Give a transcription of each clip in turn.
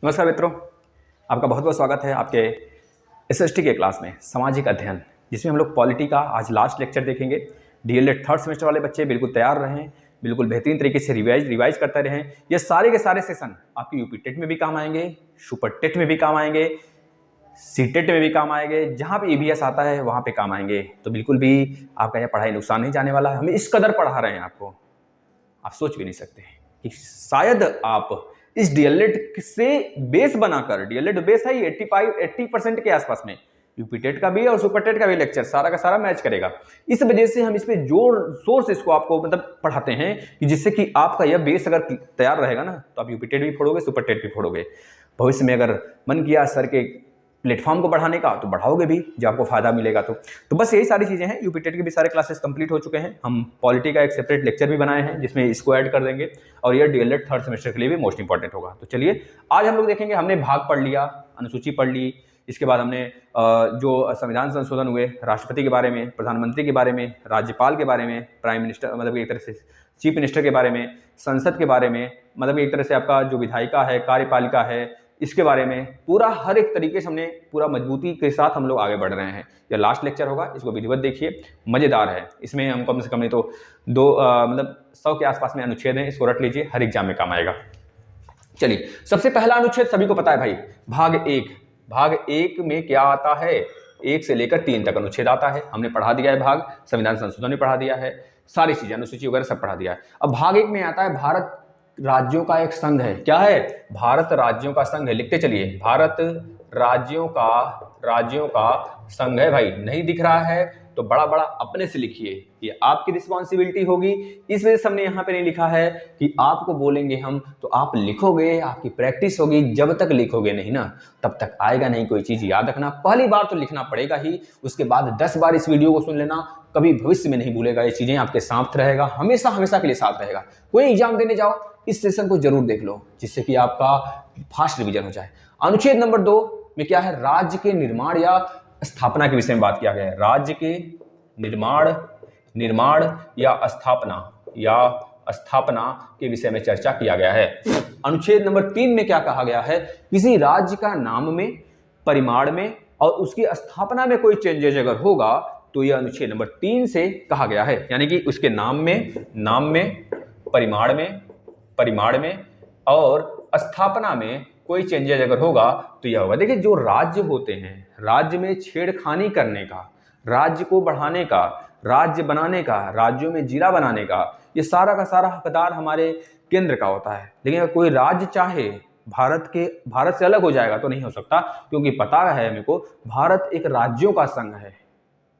नमस्कार मित्रों, आपका बहुत बहुत स्वागत है आपके एसएसटी के क्लास में सामाजिक अध्ययन, जिसमें हम लोग पॉलिटी का आज लास्ट लेक्चर देखेंगे। डीएलएड थर्ड सेमेस्टर वाले बच्चे बिल्कुल तैयार रहें, बिल्कुल बेहतरीन तरीके से रिवाइज करते रहें। ये सारे के सारे सेशन आपके यूपी टेट में भी काम आएंगे, सुपर टेट में भी काम आएंगे, सीटेट में भी काम आएंगे, जहाँ पे ईवीएस आता है वहाँ पे काम आएंगे। तो बिल्कुल भी आपका यह पढ़ाई नुकसान नहीं जाने वाला है। हम इस कदर पढ़ा रहे हैं आपको, आप सोच भी नहीं सकते कि शायद आप इस डीएलएड से बेस बनाकर, डीएलएड बेस है 80% के आसपास में, यूपी टेट का भी और सुपर टेट का भी लेक्चर सारा का सारा मैच करेगा। इस वजह से हम इस पे जोर शोर से इसको आपको मतलब पढ़ाते हैं कि जिससे कि आपका यह बेस अगर तैयार रहेगा ना तो आप यूपी टेट भी फोड़ोगे, सुपर टेट भी फोड़ोगे। भविष्य में अगर मन किया सर के प्लेटफॉर्म को बढ़ाने का तो बढ़ाओगे भी, जब आपको फायदा मिलेगा तो बस यही सारी चीजें हैं। यूपी टेट के भी सारे क्लासेस कंप्लीट हो चुके हैं। हम पॉलिटी का एक सेपरेट लेक्चर भी बनाए हैं जिसमें इसको ऐड कर देंगे, और ये डीएलएड थर्ड सेमेस्टर के लिए भी मोस्ट इंपॉर्टेंट होगा। तो चलिए आज हम लोग देखेंगे, हमने भाग पढ़ लिया, अनुसूची पढ़ ली, इसके बाद हमने जो संविधान संशोधन हुए, राष्ट्रपति के बारे में, प्रधानमंत्री के बारे में, राज्यपाल के बारे में, प्राइम मिनिस्टर मतलब एक तरह से चीफ मिनिस्टर के बारे में, संसद के बारे में, मतलब एक तरह से आपका जो विधायिका है, कार्यपालिका है, इसके बारे में पूरा हर एक तरीके से हमने पूरा मजबूती के साथ हम लोग आगे बढ़ रहे हैं। यह लास्ट लेक्चर होगा, इसको विधिवत देखिए, मजेदार है। इसमें हम कम से कम नहीं तो 100 के आसपास में अनुच्छेद हैं, इसको रट लीजिए, हर एग्जाम में काम आएगा। चलिए, सबसे पहला अनुच्छेद सभी को पता है भाई, भाग एक में क्या आता है, 1 से लेकर 3 तक अनुच्छेद आता है। हमने पढ़ा दिया है भाग, संविधान संशोधन भी पढ़ा दिया है, सारी चीजें अनुसूची वगैरह सब पढ़ा दिया है। अब भाग 1 में आता है भारत राज्यों का एक संघ है। क्या है? भारत राज्यों का संघ है। लिखते चलिए, भारत राज्यों का संघ है। भाई नहीं दिख रहा है तो बड़ा बड़ा अपने से लिखिए, ये आपकी रिस्पॉन्सिबिलिटी होगी। इस वजह से हमने यहाँ पे नहीं लिखा है कि आपको बोलेंगे हम तो आप लिखोगे, आपकी प्रैक्टिस होगी। जब तक लिखोगे नहीं ना तब तक आएगा नहीं कोई चीज। याद रखना, पहली बार तो लिखना पड़ेगा ही, उसके बाद 10 बार इस वीडियो को सुन लेना, कभी भविष्य में नहीं भूलेगा। ये चीजें आपके साथ रहेगा, हमेशा हमेशा के लिए साथ रहेगा। कोई एग्जाम देने जाओ, इस सेशन को जरूर देख लो, जिससे कि आपका फास्ट रिवीजन हो जाए। अनुच्छेद नंबर 2 में क्या है? राज्य के निर्माण या स्थापना के विषय में बात किया गया है। राज्य के निर्माण या स्थापना के विषय में चर्चा किया गया है। अनुच्छेद नंबर 3 में क्या कहा गया है? किसी राज्य का नाम में, परिमाण में और उसकी स्थापना में कोई चेंजेज अगर होगा तो यह अनुच्छेद नंबर 3 से कहा गया है। यानी कि उसके नाम में, परिमाण में और स्थापना में कोई चेंजेज अगर होगा तो यह होगा। देखिए, जो राज्य होते हैं, राज्य में छेड़खानी करने का, राज्य को बढ़ाने का, राज्य बनाने का, राज्यों में जिला बनाने का, ये सारा का सारा हकदार हमारे केंद्र का होता है। लेकिन अगर कोई राज्य चाहे भारत से अलग हो जाएगा तो नहीं हो सकता, क्योंकि पता है मेरे को, भारत एक राज्यों का संघ है।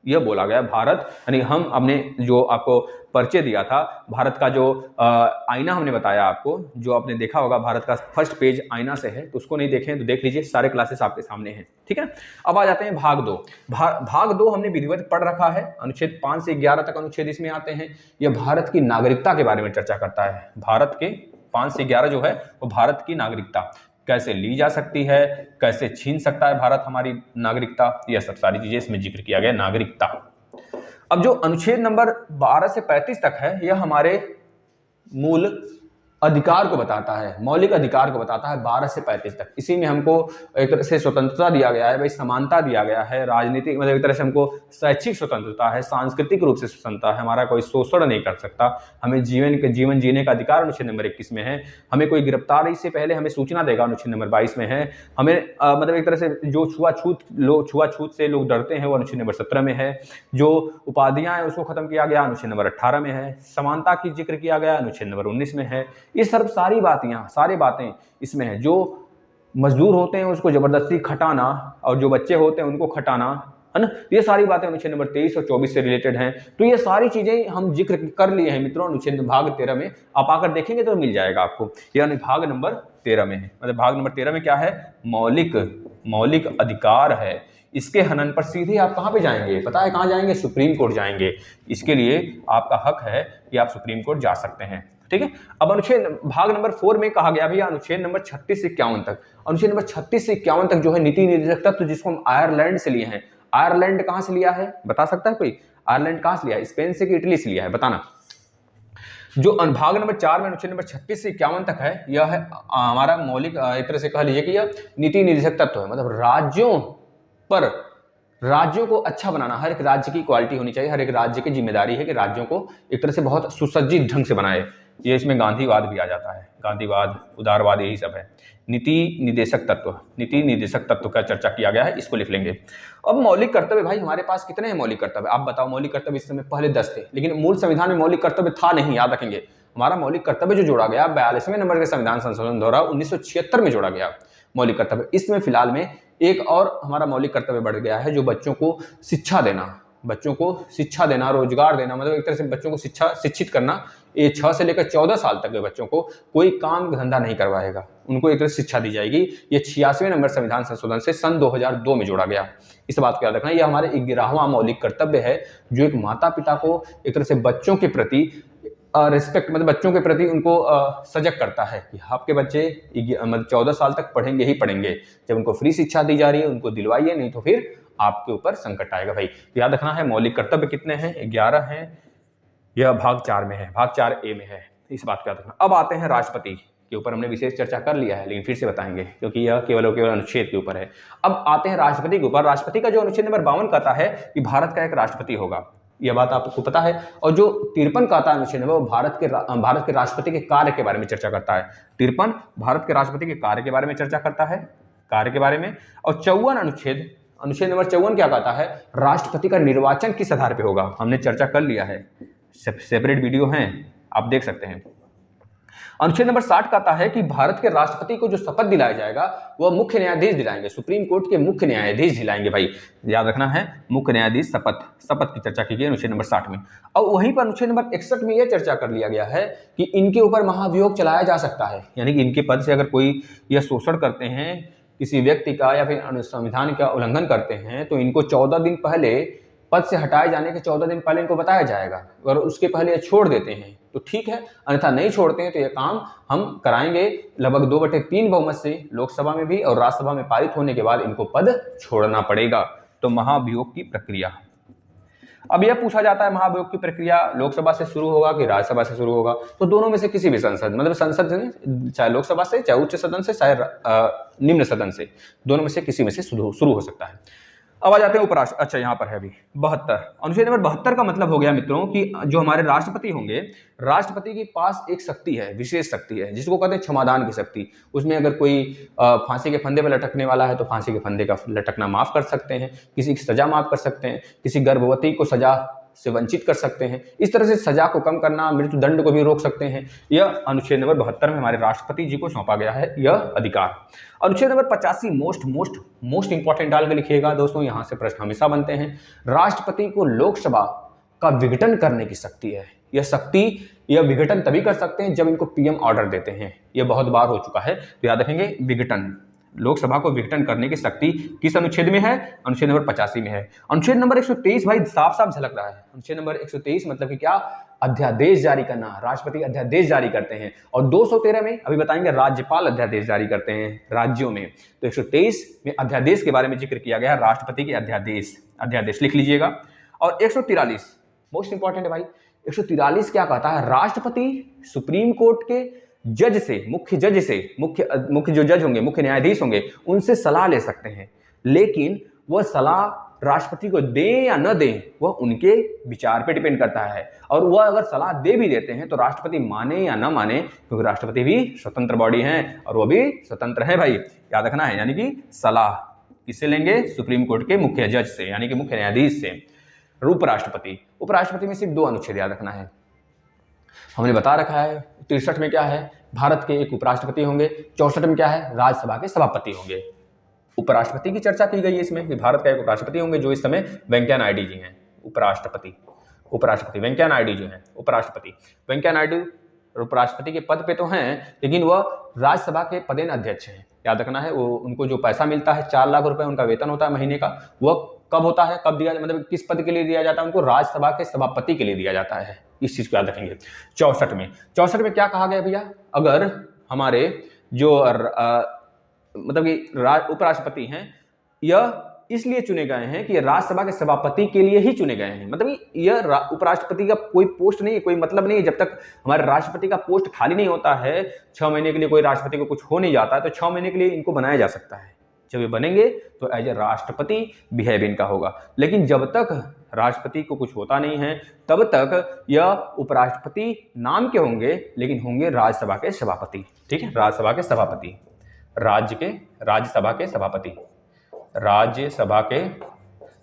यह बोला गया भारत, यानी हम हमने जो आपको परिचय दिया था, भारत का जो आईना हमने बताया आपको, जो आपने देखा होगा, भारत का फर्स्ट पेज आईना से है, तो उसको नहीं देखें तो देख लीजिए, सारे क्लासेस आपके सामने हैं। ठीक है, अब आ जाते हैं भाग 2। भाग 2 हमने विधिवत पढ़ रखा है। अनुच्छेद 5 से 11 तक अनुच्छेद इसमें आते हैं। यह भारत की नागरिकता के बारे में चर्चा करता है। भारत के 5 से 11 जो है वो भारत की नागरिकता कैसे ली जा सकती है, कैसे छीन सकता है भारत हमारी नागरिकता, यह सब सारी चीजें इसमें जिक्र किया गया, नागरिकता। अब जो अनुच्छेद नंबर 12 से 35 तक है, यह हमारे मूल अधिकार को बताता है, मौलिक अधिकार को बताता है, 12 से 35 तक। इसी में हमको एक तरह से स्वतंत्रता दिया गया है, भाई समानता दिया गया है, राजनीतिक मतलब एक तरह से हमको शैक्षिक स्वतंत्रता है, सांस्कृतिक रूप से स्वतंत्रता है, हमारा कोई शोषण नहीं कर सकता, हमें जीवन जीने का अधिकार अनुच्छेद नंबर 21 में है, हमें कोई गिरफ्तारी से पहले हमें सूचना देगा अनुच्छेद नंबर 22 में है, हमें मतलब एक तरह से जो छुआछूत से लोग डरते हैं वो अनुच्छेद नंबर 17 में है, जो उपाधियां हैं उसको खत्म किया गया अनुच्छेद नंबर 18 में है, समानता की जिक्र किया गया अनुच्छेद नंबर 19 में है। ये सब सारी बातें इसमें है। जो मजदूर होते हैं उसको जबरदस्ती खटाना और जो बच्चे होते हैं उनको खटाना, है ना, ये सारी बातें अनुच्छेद नंबर 23 और 24 से रिलेटेड हैं। तो ये सारी चीजें हम जिक्र कर लिए हैं मित्रों अनुच्छेद भाग 13 में। आप आकर देखेंगे तो मिल जाएगा आपको, यानी भाग नंबर 13 में है। मतलब भाग नंबर 13 में क्या है? मौलिक अधिकार है। इसके हनन पर सीधे आप कहां पे जाएंगे? पता है कहां जाएंगे? सुप्रीम कोर्ट जाएंगे। इसके लिए आपका हक है कि आप सुप्रीम कोर्ट जा सकते हैं। ठीक है, अब अनुच्छेद भाग नंबर 4 में कहा गया भैया अनुच्छेद नंबर 36 से 51 तक। अनुच्छेद नंबर 36 से 51 तक जो है नीति निर्देशक तत्व, जिसको हम आयरलैंड से लिए हैं। आयरलैंड कहां से लिया है बता सकता है कोई? आयरलैंड कहां से लिया है? स्पेन से कि इटली से लिया है? बताना। जो अनुभाग नंबर 4 में अनुच्छेद नंबर 36 से 51 तक है, यह है हमारा मौलिक, एक तरह से कह लीजिए कि यह नीति निर्देशक तत्व है। मतलब राज्यों को अच्छा बनाना, हर एक राज्य की क्वालिटी होनी चाहिए, हर एक राज्य की जिम्मेदारी है कि राज्यों को एक तरह से बहुत सुसज्जित ढंग से बनाए। ये इसमें गांधीवाद भी आ जाता है, गांधीवाद, उदारवाद, यही सब है। नीति निर्देशक तत्व का चर्चा किया गया है, इसको लिख लेंगे। अब मौलिक कर्तव्य, भाई हमारे पास कितने हैं मौलिक कर्तव्य, आप बताओ। मौलिक कर्तव्य इस समय पहले 10 थे, लेकिन मूल संविधान में मौलिक कर्तव्य था नहीं, याद रखेंगे। हमारा मौलिक कर्तव्य जो जोड़ा गया 42वें नंबर के संविधान संशोधन द्वारा 1976 में जोड़ा गया मौलिक कर्तव्य। इसमें फिलहाल में एक और हमारा मौलिक कर्तव्य बढ़ गया है, जो बच्चों को शिक्षा देना, रोजगार देना, मतलब एक तरह से बच्चों को शिक्षित करना। ये 6 से लेकर 14 साल तक के बच्चों को कोई काम धंधा नहीं करवाएगा, उनको एक तरह से शिक्षा दी जाएगी। ये 86वें नंबर संविधान संशोधन से सन 2002 में जोड़ा गया। इस बात को याद रखना। ये हमारे 11वां मौलिक कर्तव्य है, जो एक माता पिता को एक तरह से बच्चों के प्रति रिस्पेक्ट, मतलब बच्चों के प्रति उनको सजग करता है कि आपके बच्चे मतलब 14 साल तक पढ़ेंगे ही पढ़ेंगे। जब उनको फ्री शिक्षा दी जा रही है, उनको दिलवाइए, नहीं तो फिर आपके ऊपर संकट आएगा। भाई तो याद रखना है, मौलिक कर्तव्य कितने हैं? 11 हैं। यह भाग 4 में है, भाग 4A में है, इस बात को याद रखना। अब आते हैं राष्ट्रपति के ऊपर, हमने विशेष चर्चा कर लिया है, लेकिन फिर से बताएंगे क्योंकि यह केवल अनुच्छेद के ऊपर है। अब आते हैं राष्ट्रपति के ऊपर। राष्ट्रपति का जो अनुच्छेद नंबर 52 कहता है कि भारत का एक राष्ट्रपति होगा, यह बात आपको पता है। और जो 53 का आता है अनुच्छेद, वो भारत के राष्ट्रपति के कार्य के बारे में चर्चा करता है। 53 भारत के राष्ट्रपति के कार्य के बारे में चर्चा करता है, कार्य के बारे में। और 54 अनुच्छेद नंबर 54 क्या कहता है? राष्ट्रपति का निर्वाचन किस आधार पर होगा, हमने चर्चा कर लिया है, सेपरेट वीडियो हैं, आप देख सकते हैं। अनुच्छेद नंबर 60 कहता है कि भारत के राष्ट्रपति को जो शपथ दिलाया जाएगा वह मुख्य न्यायाधीश दिलाएंगे, सुप्रीम कोर्ट के मुख्य न्यायाधीश दिलाएंगे। भाई याद रखना है, मुख्य न्यायाधीश शपथ की चर्चा की गई अनुच्छेद नंबर 60 में। और वहीं पर अनुच्छेद नंबर 61 में यह चर्चा कर लिया गया है कि इनके ऊपर महाभियोग चलाया जा सकता है, यानी कि इनके पद से अगर कोई यह शोषण करते हैं किसी व्यक्ति का या फिर संविधान का उल्लंघन करते हैं, तो इनको 14 दिन पहले, पद से हटाए जाने के 14 दिन पहले इनको बताया जाएगा। अगर उसके पहले ये छोड़ देते हैं तो ठीक है, अन्यथा नहीं छोड़ते हैं तो ये काम हम कराएंगे। लगभग 2/3 बहुमत से लोकसभा में भी और राज्यसभा में पारित होने के बाद इनको पद छोड़ना पड़ेगा। तो महाभियोग की प्रक्रिया, अब यह पूछा जाता है महाभियोग की प्रक्रिया लोकसभा से शुरू होगा कि राज्यसभा से शुरू होगा? तो दोनों में से किसी भी संसद, मतलब संसद से, चाहे लोकसभा से, चाहे उच्च सदन से, चाहे निम्न सदन से, दोनों में से किसी में से शुरू हो सकता है। अब आ जाते हैं उपराष्ट्रपति। अच्छा, यहाँ पर है अभी 72 अनुच्छेद नंबर 72 का मतलब हो गया मित्रों कि जो हमारे राष्ट्रपति होंगे, राष्ट्रपति के पास एक शक्ति है, विशेष शक्ति है, जिसको कहते हैं क्षमादान की शक्ति। उसमें अगर कोई फांसी के फंदे पर लटकने वाला है तो फांसी के फंदे का लटकना माफ कर सकते हैं, किसी की सजा माफ कर सकते हैं, किसी गर्भवती को सजा से वंचित कर सकते हैं, इस तरह से सजा को कम करना, मृत्यु दंड को भी रोक सकते हैं। यह अनुच्छेद नंबर 72 में हमारे राष्ट्रपति जी को सौंपा गया है यह अधिकार। अनुच्छेद नंबर 85 मोस्ट इंपॉर्टेंट डाल के लिखिएगा दोस्तों, यहां से प्रश्न हमेशा बनते हैं। राष्ट्रपति को लोकसभा का विघटन करने की शक्ति है। यह विघटन तभी कर सकते हैं जब इनको पीएम ऑर्डर देते हैं, यह बहुत बार हो चुका है, तो याद रखेंगे विघटन, लोकसभा को विघटन करने की शक्ति किस अनुच्छेद में है? अनुच्छेद नंबर 85 में है। अनुच्छेद नंबर 123 भाई साफ साफ झलक रहा है। अनुच्छेद नंबर 123 मतलब कि क्या? अध्यादेश जारी करना, राष्ट्रपति अध्यादेश जारी करते हैं। और 213 में अभी बताएंगे राज्यपाल अध्यादेश जारी करते हैं राज्यों में। तो 123 में अध्यादेश के बारे में जिक्र किया गया है, राष्ट्रपति के अध्यादेश लिख लीजिएगा। और 143 मोस्ट इंपॉर्टेंट है भाई, 143 क्या कहता है? राष्ट्रपति सुप्रीम कोर्ट के जज से, मुख्य जो जज होंगे, मुख्य न्यायाधीश होंगे, उनसे सलाह ले सकते हैं, लेकिन वह सलाह राष्ट्रपति को दें या न दें वह उनके विचार पे डिपेंड करता है। और वह अगर सलाह दे भी देते हैं तो राष्ट्रपति माने या न माने, क्योंकि राष्ट्रपति भी स्वतंत्र बॉडी हैं और वह भी स्वतंत्र है भाई, याद रखना है। यानी कि सलाह किससे लेंगे? सुप्रीम कोर्ट के मुख्य जज से, यानी कि मुख्य न्यायाधीश से। उपराष्ट्रपति में सिर्फ 2 अनुच्छेद याद रखना है, हमने बता रखा है। 63 में क्या है? भारत के एक उपराष्ट्रपति होंगे। 64 में क्या है? राज्यसभा के सभापति होंगे। उपराष्ट्रपति की चर्चा की गई है इसमें कि भारत का एक उपराष्ट्रपति होंगे, जो इस समय वेंकैया नायडू जी हैं। उपराष्ट्रपति वेंकैया नायडू जो हैं उपराष्ट्रपति। वेंकैया नायडू उपराष्ट्रपति के पद पे तो हैं, लेकिन वह राज्यसभा के पदेन अध्यक्ष हैं। याद रखना है, वो उनको जो पैसा मिलता है 4 लाख रुपए उनका वेतन होता है महीने का, वह कब होता है, कब दिया, मतलब किस पद के लिए दिया जाता है? उनको राज्यसभा के सभापति के लिए दिया जाता है। इस चीज को याद रखेंगे। 64 में क्या कहा गया भैया? अगर हमारे जो मतलब कि उपराष्ट्रपति हैं, यह इसलिए चुने गए हैं कि राज्यसभा के सभापति के लिए ही चुने गए हैं। मतलब यह उपराष्ट्रपति का कोई पोस्ट नहीं है, कोई मतलब नहीं है। जब तक हमारे राष्ट्रपति का पोस्ट खाली नहीं होता है, 6 महीने के लिए कोई राष्ट्रपति को कुछ हो नहीं जाता है, तो 6 महीने के लिए इनको बनाया जा सकता है। जब ये बनेंगे तो एज ए राष्ट्रपति बिहेव इनका होगा। लेकिन जब तक राष्ट्रपति को कुछ होता नहीं है तब तक यह उपराष्ट्रपति नाम के होंगे, लेकिन होंगे राज्यसभा के सभापति। ठीक है, राज्यसभा के सभापति, राज्यसभा के सभापति, राज्यसभा के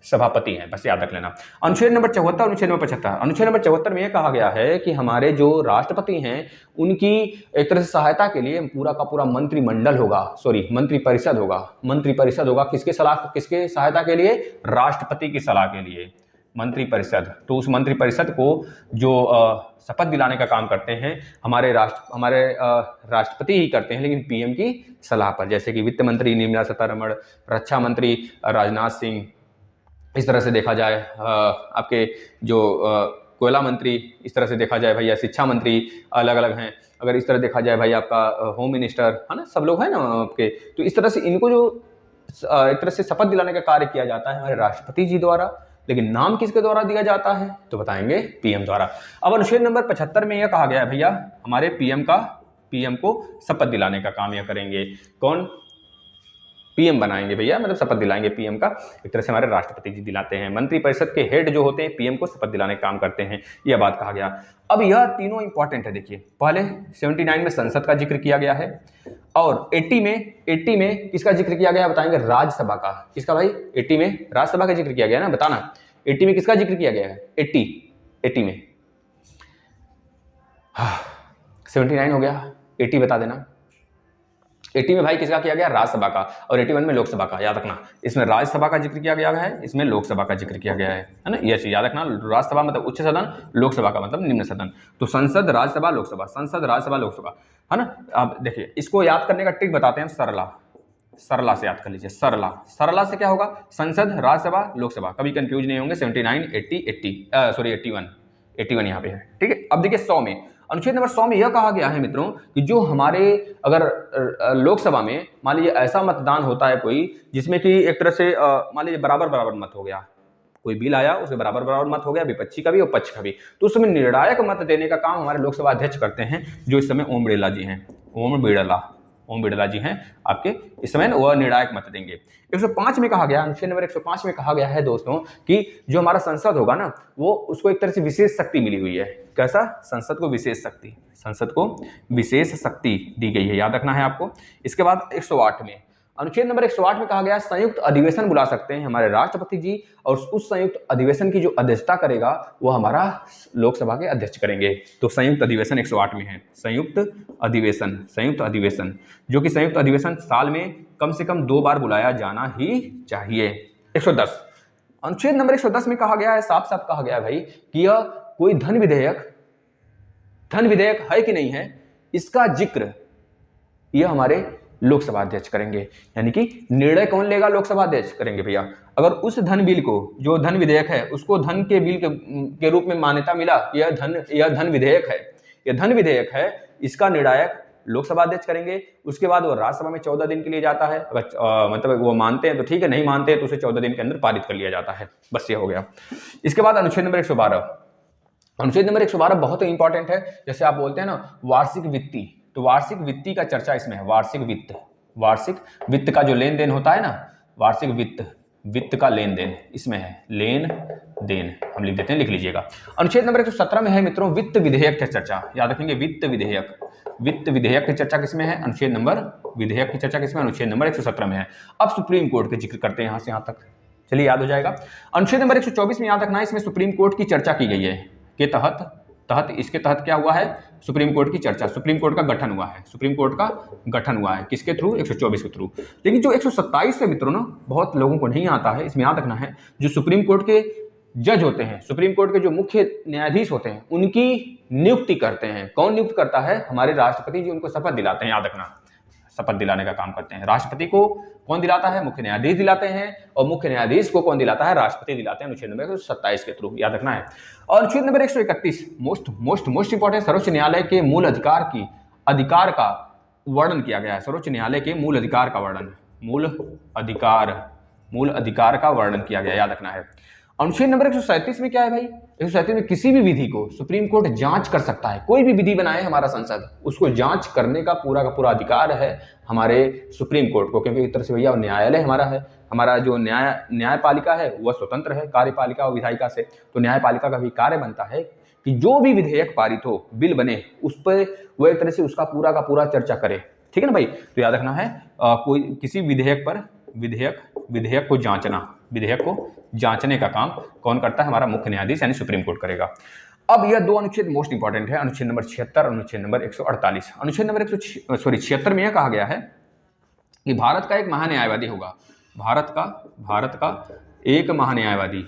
सभापति हैं, बस याद रख लेना। अनुच्छेद नंबर 74, अनुच्छेद नंबर 75। अनुच्छेद नंबर 74 में यह कहा गया है कि हमारे जो राष्ट्रपति हैं उनकी एक तरह से सहायता के लिए पूरा का पूरा मंत्रिमंडल होगा, सॉरी मंत्रिपरिषद होगा। मंत्रिपरिषद होगा किसके सहायता के लिए? राष्ट्रपति की सलाह के लिए मंत्रिपरिषद। तो उस मंत्रिपरिषद को जो शपथ दिलाने का काम करते हैं हमारे राष्ट्रपति ही करते हैं, लेकिन पीएम की सलाह पर। जैसे कि वित्त मंत्री निर्मला सीतारमण, रक्षा मंत्री राजनाथ सिंह, इस तरह से देखा जाए आपके जो कोयला मंत्री, इस तरह से देखा जाए भैया शिक्षा मंत्री अलग अलग हैं। अगर इस तरह देखा जाए भाई आपका होम मिनिस्टर है ना, सब लोग हैं ना आपके। तो इस तरह से इनको जो एक तरह से शपथ दिलाने का कार्य किया जाता है हमारे राष्ट्रपति जी द्वारा, लेकिन नाम किसके द्वारा दिया जाता है तो बताएंगे पीएम द्वारा। अब अनुच्छेद नंबर 75 में यह कहा गया है भैया हमारे पीएम को शपथ दिलाने का काम यह करेंगे। कौन? पीएम बनाएंगे भैया, मतलब शपथ दिलाएंगे पीएम का। एक तरह से हमारे राष्ट्रपति जी दिलाते हैं। मंत्रिपरिषद के हेड जो होते हैं पीएम को शपथ दिलाने का काम करते हैं, यह बात कहा गया। अब यह तीनों इंपॉर्टेंट है। देखिए, पहले 79 में संसद का जिक्र किया गया है, और 80 में किसका जिक्र किया गया बताएंगे? राज्यसभा का। किसका भाई? 80 में राज्यसभा का जिक्र किया गया ना, बताना 80 में किसका जिक्र किया गया है? 80 में 79 हो गया, 80 बता देना। 80 में भाई किसका किया गया? राज्यसभा का। और 81 में लोकसभा का। याद रखना, इसमें राज्यसभा का जिक्र किया गया है, इसमें लोकसभा का जिक्र किया गया है ना। यह चीज याद रखना, राज्यसभा मतलब उच्च सदन, लोकसभा का मतलब निम्न सदन। तो संसद, राज्यसभा, लोकसभा, संसद, राज्यसभा, लोकसभा, है ना। अब देखिए, इसको याद करने का ट्रिक बताते हैं। सरला से याद कर लीजिए। सरला से क्या होगा? संसद, राज्यसभा, लोकसभा। कभी कंफ्यूज नहीं होंगे। 79, 80, 81 यहाँ पे है। ठीक है। अब देखिए 100 में, अनुच्छेद नंबर 100 में यह कहा गया है मित्रों कि जो हमारे अगर लोकसभा में मान लीजिए ऐसा मतदान होता है कोई जिसमें कि एक तरह से मान लीजिए बराबर मत हो गया, कोई बिल आया उसमें बराबर मत हो गया, विपक्षी का भी और पक्ष का भी, तो उस समय निर्णायक मत देने का काम हमारे लोकसभा अध्यक्ष करते हैं, जो इस समय ओम बिड़ला जी हैं। ओम बिड़ला जी हैं आपके, इस समय वह निर्णायक मत देंगे। 105 में कहा गया, अनुच्छेद नंबर 105 में कहा गया है दोस्तों कि जो हमारा संसद होगा ना, वो उसको एक तरह से विशेष शक्ति मिली हुई है। कैसा? संसद को विशेष शक्ति दी गई है, याद रखना है आपको। इसके बाद 108 में, अनुच्छेद नंबर 108 में कहा गया संयुक्त अधिवेशन बुला सकते हैं हमारे राष्ट्रपति जी, और उस संयुक्त अधिवेशन की जो अध्यक्षता करेगा वो हमारा लोकसभा के अध्यक्ष करेंगे। तो संयुक्त अधिवेशन 108 में है। संयुक्त अधिवेशन जो कि संयुक्त अधिवेशन साल में कम से कम 2 बार बुलाया जाना ही चाहिए। 110, अनुच्छेद नंबर 110 में कहा गया है, साफ साफ कहा गया है भाई कि यह कोई धन विधेयक है कि नहीं है, इसका जिक्र यह हमारे लोकसभा अध्यक्ष करेंगे। यानी कि निर्णय कौन लेगा? लोकसभा अध्यक्ष करेंगे भैया। अगर उस धन बिल को, जो धन विधेयक है, उसको धन के बिल के रूप में मान्यता मिला, यह धन विधेयक है, इसका निर्णायक लोकसभा अध्यक्ष करेंगे। उसके बाद वो राज्यसभा में 14 दिन के लिए जाता है। अगर मतलब वो मानते हैं तो ठीक है, नहीं मानते हैं तो उसे 14 दिन के अंदर पारित कर लिया जाता है। बस ये हो गया। इसके बाद अनुच्छेद नंबर 112 बहुत इंपॉर्टेंट है। जैसे आप बोलते हैं ना वार्षिक वित्तीय, तो वार्षिक वित्तीय का चर्चा इसमें है। वार्षिक वित्त का जो लेन देन होता है ना, वार्षिक वित्त का लेन देन इसमें है। लेन देन हम लिख देते हैं, लिख लीजिएगा। अनुच्छेद नंबर 117 में है मित्रों वित्त विधेयक की चर्चा। याद रखेंगे, वित्त विधेयक की चर्चा किसमें है? अनुच्छेद नंबर 117 में है। अब सुप्रीम कोर्ट के जिक्र करते हैं यहां से यहां तक, चलिए याद हो जाएगा। अनुच्छेद नंबर 124 में याद रखना है, इसमें सुप्रीम कोर्ट की चर्चा की गई है के इसके तहत क्या हुआ है? सुप्रीम कोर्ट की चर्चा, सुप्रीम कोर्ट का गठन हुआ है। किसके थ्रू? 124 के थ्रू। लेकिन जो 127 है मित्रों ना, बहुत लोगों को नहीं आता है, इसमें याद रखना है, जो सुप्रीम कोर्ट के जज होते हैं, सुप्रीम कोर्ट के जो मुख्य न्यायाधीश होते हैं, उनकी नियुक्ति करते हैं। कौन नियुक्त करता है? हमारे राष्ट्रपति जी उनको शपथ दिलाते हैं। याद रखना, शपथ दिलाने का काम करते हैं। राष्ट्रपति को कौन दिलाता है? मुख्य न्यायाधीश दिलाते हैं, और मुख्य न्यायाधीश को कौन दिलाता है? राष्ट्रपति दिलाते हैं, अनुच्छेद नंबर 127 के थ्रू। याद रखना है। और अनुच्छेद नंबर 131 मोस्ट इंपॉर्टेंट, सर्वोच्च न्यायालय के मूल अधिकार का वर्णन किया गया है। सर्वोच्च न्यायालय के मूल अधिकार का वर्णन, मूल अधिकार का वर्णन किया गया, याद रखना है। अनुच्छेद नंबर 137 में क्या है भाई, 137 में किसी भी विधि को सुप्रीम कोर्ट जांच कर सकता है। कोई भी विधि बनाए हमारा संसद, उसको जांच करने का पूरा अधिकार है हमारे सुप्रीम कोर्ट को, क्योंकि एक तरह से भैया न्यायालय हमारा है। हमारा जो न्यायपालिका है वह स्वतंत्र है कार्यपालिका और विधायिका से। तो न्यायपालिका का भी कार्य बनता है कि जो भी विधेयक पारित हो, बिल बने, उस पर वह एक तरह से उसका पूरा चर्चा करे। ठीक है ना भाई। तो याद रखना है कोई किसी विधेयक पर विधेयक को जांचने का काम कौन करता है, हमारा मुख्य न्यायाधीश यानी सुप्रीम कोर्ट करेगा। अब यह दो अनुच्छेद मोस्ट इंपॉर्टेंट है, अनुच्छेद नंबर 76 अनुच्छेद नंबर 148। अनुच्छेद नंबर 76 में यह कहा गया है कि भारत का एक महान्यायवादी होगा। भारत का एक महान्यायवादी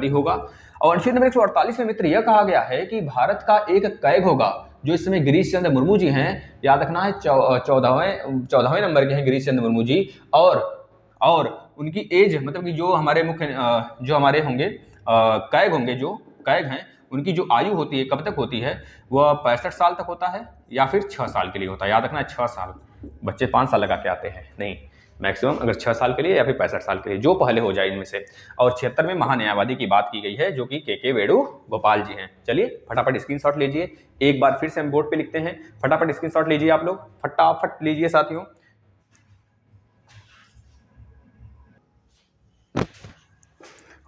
होगा। और अनुच्छेद नंबर 148 में मित्र यह कहा गया है कि भारत का एक कैग होगा, जो इस समय गिरीश चंद्र मुर्मू जी हैं। याद रखना है 14वें नंबर के हैं गिरीश चंद्र मुर्मू जी। और उनकी एज मतलब कि जो हमारे होंगे कैग होंगे, जो कैग हैं, उनकी जो आयु होती है कब तक होती है, वह 65 साल तक होता है या फिर 6 साल के लिए होता है। याद रखना है 6 साल, बच्चे 5 साल लगा के आते हैं, नहीं मैक्सिमम अगर 6 साल के लिए या फिर 65 साल के लिए, जो पहले हो जाए इनमें से। और 76 में महान्यायवादी की बात की गई है, जो कि के वेणुगोपाल जी हैं। चलिए फटाफट स्क्रीनशॉट लीजिए, एक बार फिर से हम बोर्ड पे लिखते हैं, फटाफट स्क्रीनशॉट लीजिए आप लोग, फटाफट लीजिए साथियों।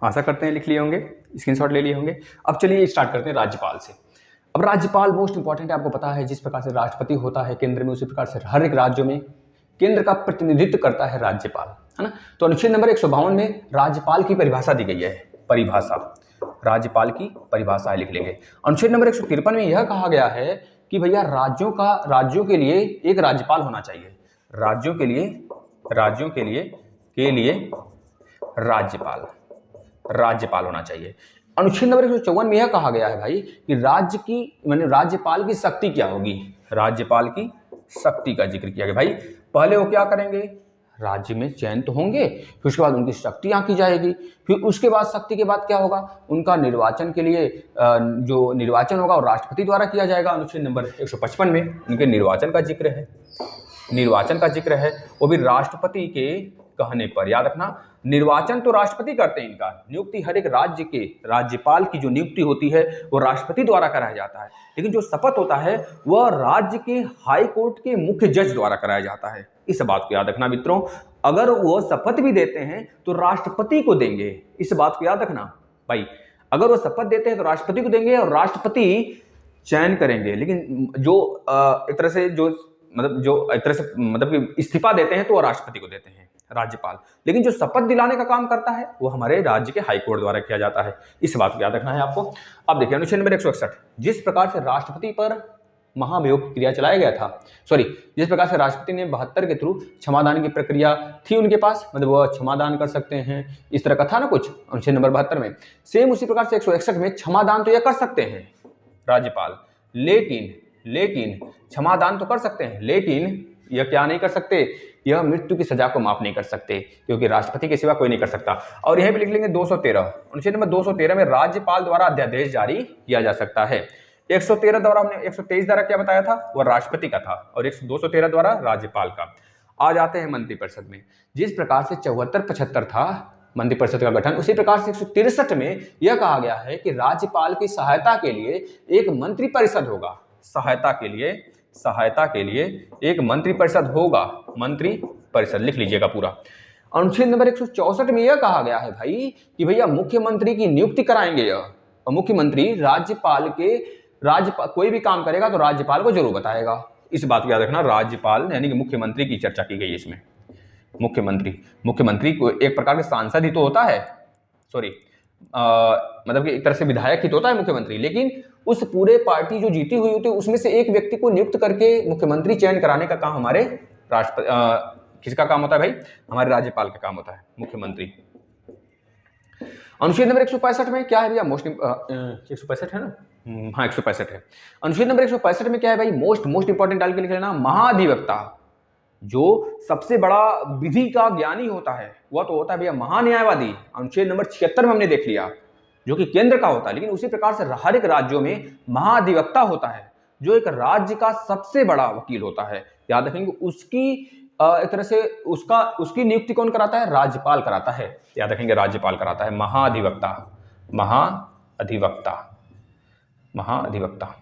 आशा करते हैं लिख लिए होंगे, स्क्रीनशॉट ले लिए होंगे। अब चलिए स्टार्ट करते हैं राज्यपाल से। अब राज्यपाल मोस्ट इंपॉर्टेंट है, आपको पता है जिस प्रकार से राष्ट्रपति होता है केंद्र में, उसी प्रकार से हर एक राज्यों में केंद्र का प्रतिनिधित्व करता है राज्यपाल, है ना। तो अनुच्छेद नंबर 152 में राज्यपाल की परिभाषा दी गई है, राज्यपाल की परिभाषा लिख लेंगे। अनुच्छेद नंबर 153 में यह कहा गया है कि भैया राज्यों के लिए एक राज्यपाल होना चाहिए, राज्यों के लिए राज्यपाल होना चाहिए। अनुच्छेद नंबर 154 में यह कहा गया है भाई कि राज्यपाल की शक्ति क्या होगी, राज्यपाल की शक्ति का जिक्र किया गया। भाई पहले वो क्या करेंगे, राज्य में चयन तो होंगे, फिर उसके बाद उनकी शक्ति आंकी जाएगी, फिर उसके बाद शक्ति के बाद क्या होगा, उनका निर्वाचन के लिए जो निर्वाचन होगा वो राष्ट्रपति द्वारा किया जाएगा। अनुच्छेद नंबर 155 में उनके निर्वाचन का जिक्र है, वो भी राष्ट्रपति के कहने पर। याद रखना निर्वाचन तो राष्ट्रपति करते हैं, इनका नियुक्ति हर एक राज्य के राज्यपाल की जो नियुक्ति होती है वो राष्ट्रपति द्वारा कराया जाता है, लेकिन जो शपथ होता है वह राज्य के हाई कोर्ट के मुख्य जज द्वारा कराया जाता है। इस बात को याद रखना मित्रों, अगर वो शपथ भी देते हैं तो राष्ट्रपति को देंगे, इस बात को याद रखना भाई। अगर वो शपथ देते हैं तो राष्ट्रपति को देंगे और राष्ट्रपति चयन करेंगे, लेकिन जो एक तरह से इस्तीफा देते हैं तो वो राष्ट्रपति को देते हैं राज्यपाल, लेकिन जो शपथ दिलाने का काम करता है वो हमारे राज्य के हाईकोर्ट द्वारा किया जाता है। इस बात को याद रखना है आपको। अब देखिए अनुच्छेद नंबर 161, जिस प्रकार से राष्ट्रपति पर महाभियोग की क्रिया चलाया गया था, जिस प्रकार से राष्ट्रपति ने 72 के थ्रू क्षमादान की प्रक्रिया थी उनके पास, मतलब वह क्षमादान कर सकते हैं, इस तरह का था ना कुछ अनुच्छेद नंबर 72 में। सेम उसी प्रकार से 161 में क्षमादान तो यह कर सकते हैं राज्यपाल, लेकिन क्षमादान तो कर सकते हैं, लेकिन यह क्या नहीं कर सकते, यह मृत्यु की सजा को माफ नहीं कर सकते, क्योंकि राष्ट्रपति के सिवा कोई नहीं कर सकता। और यहीं पे लिख लेंगे 213, अनुच्छेद नंबर 213 में राज्यपाल द्वारा अध्यादेश जारी किया जा सकता है। 113 द्वारा हमने 123 द्वारा क्या बताया था, वह राष्ट्रपति का था, और 213 द्वारा राज्यपाल का। आ जाते हैं मंत्रिपरिषद में। जिस प्रकार से 74-75 था मंत्रिपरिषद का गठन, उसी प्रकार से 163 में यह कहा गया है कि राज्यपाल की सहायता के लिए एक मंत्रिपरिषद होगा, सहायता के लिए एक मंत्रिपरिषद होगा, मंत्रिपरिषद लिख लीजिएगा पूरा। अनुच्छेद नंबर 164 में यह कहा गया है भाई कि भैया मुख्यमंत्री की नियुक्ति कराएंगे यह, और मुख्यमंत्री कोई भी काम करेगा तो राज्यपाल को जरूर बताएगा। इस बात को याद रखना, राज्यपाल यानी कि मुख्यमंत्री की चर्चा की गई है इसमें। मुख्यमंत्री को एक प्रकार के सांसद ही तो होता है, मतलब कि एक तरह से विधायक ही तो होता है मुख्यमंत्री, लेकिन उस पूरे पार्टी जो जीती हुई होती है उसमें से एक व्यक्ति को नियुक्त करके मुख्यमंत्री चयन कराने का काम हमारे किसका काम होता है भाई, हमारे राज्यपाल का काम होता है, मुख्यमंत्री। अनुच्छेद नंबर 165 में क्या है भैया, 165 है ना, हाँ 165 है। अनुच्छेद नंबर 165 में क्या है भाई, मोस्ट इंपॉर्टेंट डाल के लिख लेना, महाधिवक्ता जो सबसे बड़ा विधि का ज्ञानी होता है वह तो होता है भैया महान्यायवादी। अनुच्छेद नंबर 76 में हमने देख लिया, जो कि केंद्र का होता है, लेकिन उसी प्रकार से हर एक राज्यों में महाधिवक्ता होता है, जो एक राज्य का सबसे बड़ा वकील होता है। याद रखेंगे। उसकी एक तरह से उसकी नियुक्ति कौन कराता है? राज्यपाल कराता है। याद रखेंगे, राज्यपाल कराता है। महाधिवक्ता, महाधिवक्ता, महाधिवक्ता।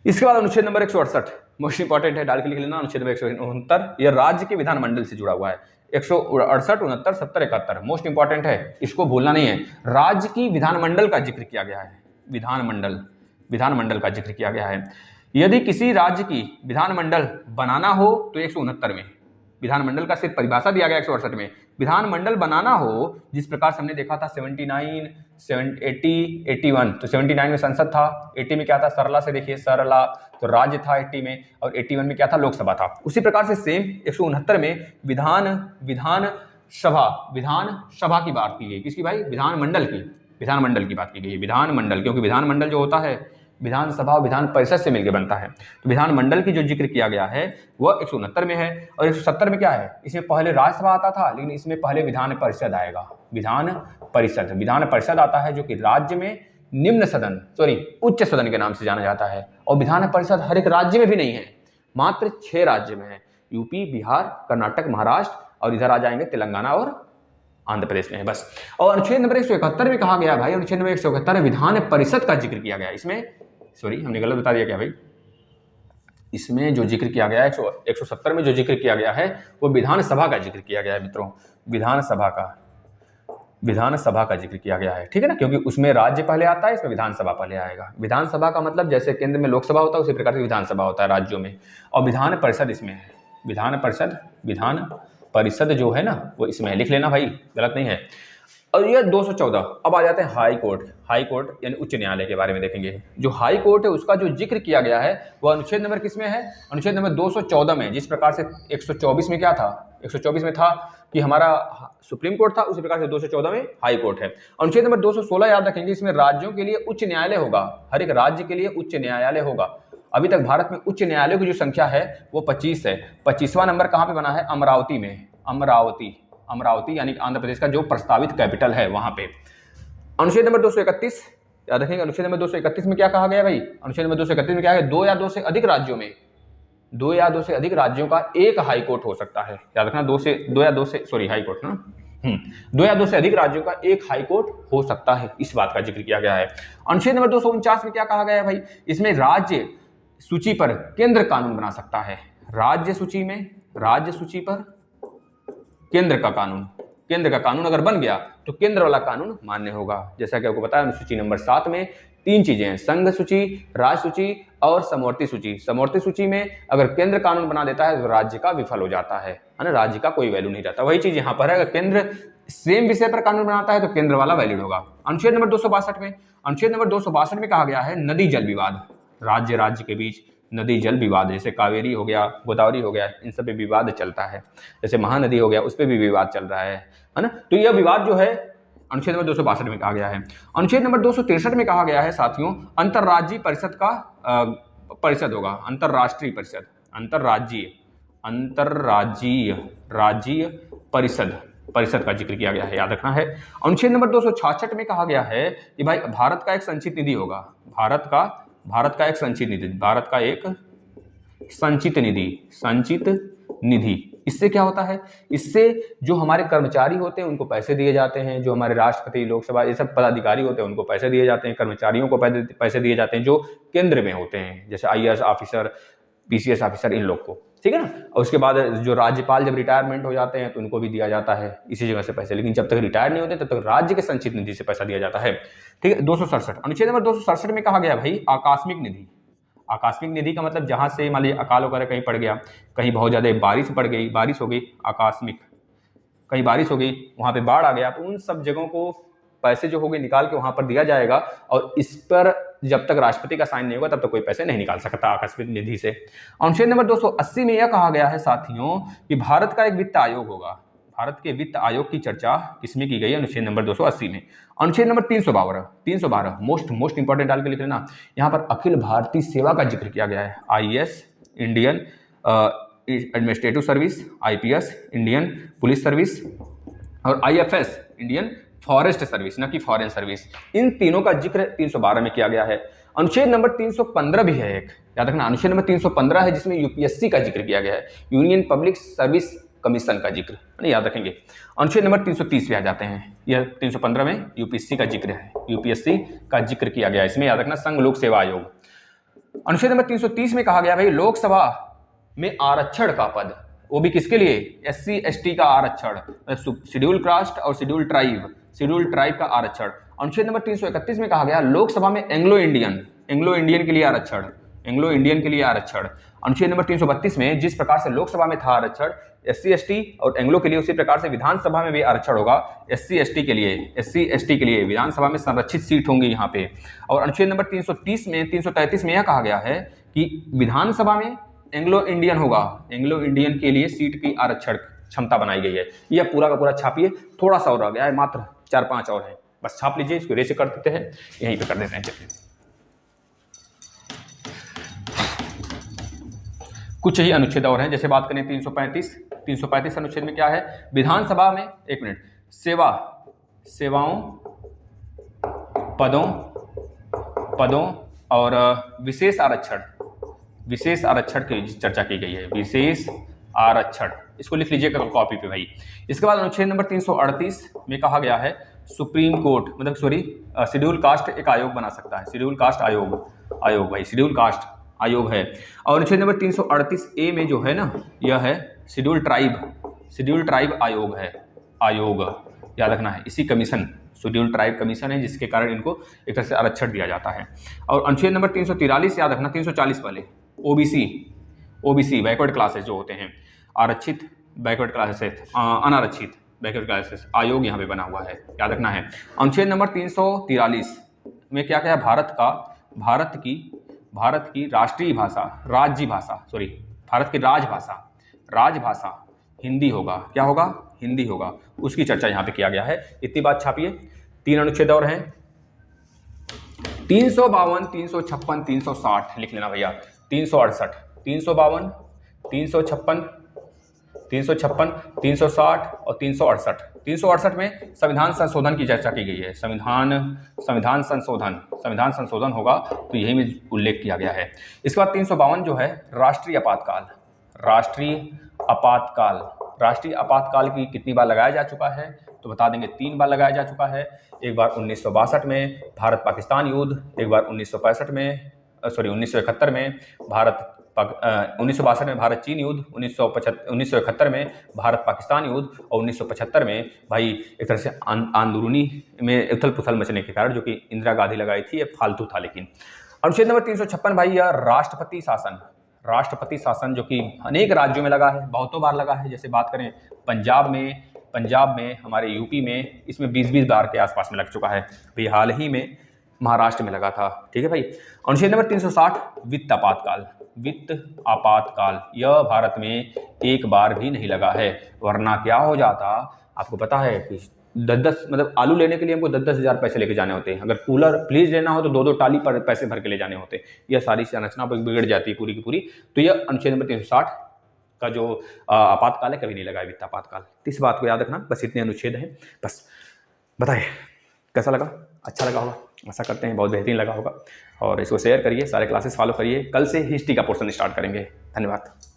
इसके बाद अनुच्छेद नंबर 168 मोस्ट इंपॉर्टेंट है, डाल के लिख लेना। अनुच्छेद नंबर 169 यह राज्य के विधानमंडल से जुड़ा हुआ है। 168, 69, 70, 71 मोस्ट इंपॉर्टेंट है, इसको भूलना नहीं है। राज्य की विधानमंडल का जिक्र किया गया है। विधानमंडल का जिक्र किया गया है। यदि किसी राज्य की विधानमंडल बनाना हो तो 169 में विधानमंडल का सिर्फ परिभाषा दिया गया। 168 में विधानमंडल बनाना हो, जिस प्रकार से हमने देखा था 79, 80, 81, तो 79 में संसद था, 80 में क्या था? सरला से देखिए, सरला तो राज्य था 80 में, और 81 में क्या था? लोकसभा था। उसी प्रकार से सेम 169 में विधानसभा की बात की गई। किसकी भाई? विधानमंडल की बात की गई। विधानमंडल, क्योंकि विधानमंडल जो होता है विधानसभा और विधान परिषद से मिलकर बनता है, तो विधानमंडल की जो जिक्र किया गया है वह 169 में है। और 170 में क्या है? इसमें पहले राज्यसभा आता था, लेकिन इसमें पहले विधान परिषद आएगा। विधान परिषद आता है, जो कि राज्य में उच्च सदन के नाम से जाना जाता है। और विधान परिषद हर एक राज्य में भी नहीं है, मात्र 6 राज्य में है। यूपी, बिहार, कर्नाटक, महाराष्ट्र, और इधर आ जाएंगे तेलंगाना और आंध्र प्रदेश में है, बस। और अनुच्छेद नंबर 171 में कहा गया भाई, अनुच्छेद नंबर 171 विधान परिषद का जिक्र किया गया। इसमें हमने गलत बता दिया क्या भाई? इसमें जो जिक्र किया गया है 170 में जो जिक्र किया गया है वो विधानसभा का जिक्र किया गया है मित्रों। विधानसभा का जिक्र किया गया है, ठीक है ना, क्योंकि उसमें राज्य पहले आता है, इसमें विधानसभा पहले आएगा। विधानसभा का मतलब जैसे केंद्र में लोकसभा होता है उसी प्रकार से विधानसभा होता है राज्यों में। और विधान परिषद इसमें है। विधान परिषद जो है ना वो इसमें लिख लेना भाई, गलत नहीं है। और ये 214। अब आ जाते हैं हाई कोर्ट यानी उच्च न्यायालय के बारे में देखेंगे। जो हाई कोर्ट है उसका जो जिक्र किया गया है वो अनुच्छेद नंबर किसमें है? अनुच्छेद नंबर 214 में। जिस प्रकार से 124 में क्या था? 124 में था कि हमारा सुप्रीम कोर्ट था, उसी प्रकार से 214 में हाई कोर्ट है। अनुच्छेद नंबर 216 याद रखेंगे, इसमें राज्यों के लिए उच्च न्यायालय होगा। हर एक राज्य के लिए उच्च न्यायालय होगा। अभी तक भारत में उच्च न्यायालय की जो संख्या है वो 25 है। 25वां नंबर कहाँ पे बना है? अमरावती में। अमरावती यानी आंध्र प्रदेश का जो प्रस्तावित कैपिटल है वहां पे। अनुच्छेद नंबर 231 याद रखेंगे। अनुच्छेद नंबर 231 में क्या कहा गया भाई? अनुच्छेद नंबर 231 में क्या है? 2 या 2 से अधिक राज्यों का एक हाई कोर्ट हो सकता है। याद रखना, 2 या 2 से अधिक राज्यों का एक हाई कोर्ट हो सकता है। इस बात का जिक्र किया गया है। अनुच्छेद नंबर 249 में क्या कहा गया है भाई? इसमें राज्य सूची पर केंद्र कानून बना सकता है। राज्य सूची पर केंद्र का कानून अगर बन गया तो केंद्र वाला कानून मान्य होगा। जैसा कि आपको पता है अनुसूची नंबर 7 में 3 चीजें हैं, संघ सूची, राज्य सूची और समवर्ती सूची। समवर्ती सूची में अगर केंद्र कानून बना देता है तो राज्य का विफल हो जाता है ना, राज्य का कोई वैल्यू नहीं रहता। वही चीज यहाँ पर है, अगर केंद्र सेम विषय पर कानून बनाता है तो केंद्र वाला वैलिड होगा। अनुच्छेद नंबर 262 में कहा गया है नदी जल विवाद। राज्य के बीच नदी जल विवाद, जैसे कावेरी हो गया, गोदावरी हो गया, इन सब पे विवाद चलता है। जैसे महानदी हो गया, उस पर भी विवाद चल रहा है ना। तो यह विवाद जो है अनुच्छेद नंबर 262 में कहा गया है। अनुच्छेद नंबर 263 में कहा गया है साथियों, अंतर्राज्यीय परिषद का परिषद होगा। अंतर्राष्ट्रीय राज्यीय परिषद का जिक्र किया गया है, याद रखना है। अनुच्छेद नंबर 266 में कहा गया है कि भाई भारत का एक संचित निधि होगा। भारत का एक संचित निधि। इससे क्या होता है? इससे जो हमारे कर्मचारी होते हैं उनको पैसे दिए जाते हैं, जो हमारे राष्ट्रपति, लोकसभा, ये सब पदाधिकारी होते हैं उनको पैसे दिए जाते हैं, कर्मचारियों को पैसे दिए जाते हैं जो केंद्र में होते हैं, जैसे IAS ऑफिसर, PCS ऑफिसर, इन लोग को, ठीक है ना। और उसके बाद जो राज्यपाल जब रिटायरमेंट हो जाते हैं तो उनको भी दिया जाता है इसी जगह से पैसे, लेकिन जब तक रिटायर नहीं होते तब तक राज्य के संचित निधि से पैसा दिया जाता है, ठीक है। 267 अनुच्छेद नंबर 267 में कहा गया भाई आकस्मिक निधि का मतलब जहां से मान लीजिए अकाल वगैरह कहीं पड़ गया, कहीं बहुत ज्यादा बारिश हो गई, आकस्मिक कहीं बारिश हो गई, वहां पे बाढ़ आ गया, तो उन सब जगहों को पैसे जो होंगे निकाल के वहां पर दिया जाएगा। और इस पर जब तक राष्ट्रपति का साइन नहीं होगा तब तक कोई पैसे नहीं निकाल सकता आकस्मिक निधि से। अनुच्छेद नंबर 280 में यह कहा गया है साथियों कि भारत का एक वित्त आयोग होगा। भारत के वित्त आयोग की चर्चा किसमें की गई है? अनुच्छेद नंबर 280 में। अनुच्छेद नंबर 312 मोस्ट इंपॉर्टेंट डाल के लिख लेना। यहाँ पर अखिल भारतीय सेवा का जिक्र किया गया है। IAS Indian administrative service, IPS Indian police service और IFS इंडियन फॉरेस्ट सर्विस, न कि फॉरेन सर्विस। इन तीनों का जिक्र 312 में किया गया है। अनुच्छेद नंबर 315 भी है एक, याद रखना, अनुच्छेद नंबर 315 है जिसमें यूपीएससी का जिक्र किया गया है, यूनियन पब्लिक सर्विस कमीशन का जिक्र, नहीं याद रखेंगे। अनुच्छेद नंबर 330 पे आ जाते हैं, यह 315 में यूपीएससी का जिक्र है, यूपीएससी का जिक्र किया गया है इसमें, याद रखना, संघ लोक सेवा आयोग। अनुच्छेद नंबर 330 में कहा गया भाई लोकसभा में आरक्षण का पद, वो भी किसके लिए, एससी एसटी का आरक्षण, शेड्यूल कास्ट और शेड्यूल ट्राइब का आरक्षण। अनुच्छेद नंबर 331 में कहा गया लोकसभा में एंग्लो इंडियन के लिए आरक्षण, अनुच्छेद नंबर 332 में जिस प्रकार से लोकसभा में था आरक्षण एससी एसटी और एंग्लो के लिए, उसी प्रकार से विधानसभा में भी आरक्षण होगा एससी एसटी के लिए विधानसभा में संरक्षित सीट होंगी यहाँ पे। और अनुच्छेद नंबर 333 में यह कहा गया है कि विधानसभा में एंग्लो इंडियन के लिए सीट की आरक्षण क्षमता बनाई गई है। यह पूरा का पूरा छापिए, थोड़ा सा और रह गया है, मात्र 4-5 और है, बस छाप लीजिए, इसको रेसे कर देते हैं, यहीं पे कर देते हैं। चलिए कुछ ही अनुच्छेद और हैं, जैसे बात करें 335 अनुच्छेद में क्या है, विधानसभा में, एक मिनट, सेवाओं पदों और विशेष आरक्षण की चर्चा की गई है, विशेष आरक्षण, इसको लिख लीजिएगा कॉपी पे भाई। इसके बाद अनुच्छेद नंबर 338 में कहा गया है सुप्रीम कोर्ट, मतलब शेड्यूल कास्ट एक आयोग बना सकता है, शेड्यूल कास्ट आयोग भाई, शेड्यूल कास्ट आयोग है। और अनुच्छेद नंबर 338 ए में जो है ना, यह है शेड्यूल ट्राइब आयोग याद रखना है, इसी कमीशन, शेड्यूल ट्राइब कमीशन है जिसके कारण इनको एक तरह से आरक्षण दिया जाता है। और अनुच्छेद नंबर 343 याद रखना, 340 वाले ओबीसी बैकवर्ड क्लासेस जो होते हैं, आरक्षित बैकवर्ड क्लासेस, अनारक्षित बैकवर्ड क्लासेस आयोग यहाँ पे बना हुआ है, याद रखना है। अनुच्छेद नंबर 343 में क्या क्या है, भारत की राष्ट्रीय भाषा, भारत की राजभाषा हिंदी होगा, क्या होगा, हिंदी होगा, उसकी चर्चा यहाँ पे किया गया है। इतनी बात छापिए। 3 अनुच्छेद और हैं, 352, 356, 360 लिख लेना भैया, 368, 352, 356, 360 और 368। 368 में संविधान संशोधन की चर्चा की गई है, संविधान संशोधन होगा, तो यही में उल्लेख किया गया है। इसके बाद 352 जो है राष्ट्रीय आपातकाल की कितनी बार लगाया जा चुका है, तो बता देंगे 3 बार लगाया जा चुका है। एक बार 1962 में भारत पाकिस्तान युद्ध, एक बार 1971 में 1962 में भारत चीन युद्ध, 1971 में भारत पाकिस्तान युद्ध और 1975 में भाई एक तरह से अंदरूनी में उथल पुथल मचने के कारण, जो कि इंदिरा गांधी लगाई थी, ये फालतू था। लेकिन अनुच्छेद नंबर 356 भाई, यह राष्ट्रपति शासन जो कि अनेक राज्यों में लगा है, बहुतों बार लगा है। जैसे बात करें पंजाब में, हमारे यूपी में, इसमें 20-20 बार के आसपास में लग चुका है। अभी हाल ही में महाराष्ट्र में लगा था, ठीक है भाई। अनुच्छेद नंबर 360 वित्त आपातकाल, यह भारत में एक बार भी नहीं लगा है, वरना क्या हो जाता, आपको पता है कि 10 मतलब आलू लेने के लिए हमको 10-10 हज़ार पैसे लेके जाने होते हैं, अगर कूलर फ्रिज लेना हो तो 2-2 टाली पर पैसे भर के ले जाने होते हैं। यह सारी संरचना बिगड़ जाती है पूरी की पूरी। तो यह अनुच्छेद नंबर 360 का जो आपातकाल है, कभी नहीं लगा है वित्त आपातकाल। इस बात को याद रखना, बस इतने अनुच्छेद हैं। बस बताइए कैसा लगा, अच्छा लगा होगा, आशा करते हैं बहुत बेहतरीन लगा होगा। और इसको शेयर करिए, सारे क्लासेस फॉलो करिए। कल से हिस्ट्री का पोर्शन स्टार्ट करेंगे। धन्यवाद।